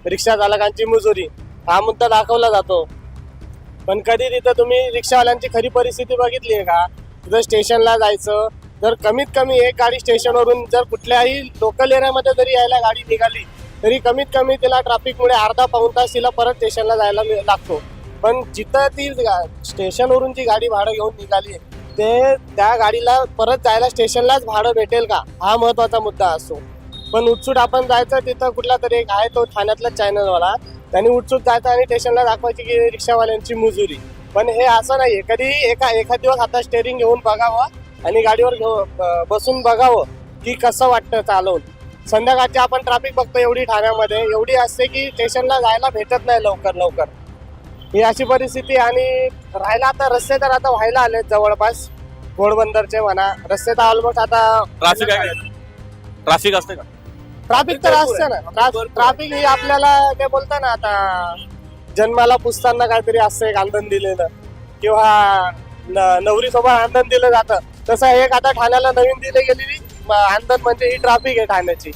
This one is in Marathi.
रिक्षा चालकांची मजुरी हा मुद्दा दाखवला जातो. पण कधी तिथं तुम्ही रिक्षावाल्यांची खरी परिस्थिती बघितली आहे का? जर स्टेशनला जायचं, जर कमीत कमी एक गाडी स्टेशनवरून जर कुठल्याही लोकल एरियामध्ये जरी यायला गाडी निघाली तरी कमीत कमी तिला ट्रॅफिकमुळे अर्धा पाऊण तास तिला परत स्टेशनला जायला लागतो. पण जिथं ती स्टेशनवरून जी गाडी भाडं घेऊन निघाली ते त्या गाडीला परत जायला स्टेशनलाच भाडं भेटेल का, हा महत्वाचा मुद्दा असतो. पण उठसूट आपण जायचं तिथं कुठला तरी एक आहे तो ठाण्यातलाच चॅनलवाला, त्यांनी उठसूट जायचं आणि स्टेशनला दाखवायची की रिक्षावाल्यांची मजुरी. पण हे असं नाहीये. कधी एखाद दिवस आता स्टेअरिंग घेऊन बघावं आणि गाडीवर बसून बघावं की कसं वाटतं चालवून. संध्याकाळची आपण ट्रॅफिक बघतो एवढी ठाण्यामध्ये एवढी असते की स्टेशनला जायला भेटत नाही लवकर. ही अशी परिस्थिती. आणि राहिला आता रस्ते तर आता व्हायला आले जवळपास घोडबंदरचे म्हणा, रस्ते तर ऑलमोस्ट आता ट्रॅफिक असते का? ट्रॅफिक तर असते ना. ट्रॅफिक ही आपल्याला ते बोलता ना आता जन्माला पुसताना काहीतरी असतं एक आंदण दिलेलं किंवा नवरी सोबत आंदण दिलं जातं, तसं एक आता ठाण्याला नवीन दिली गेलेली आंदण म्हणजे ही ट्रॅफिक आहे ठाण्याची.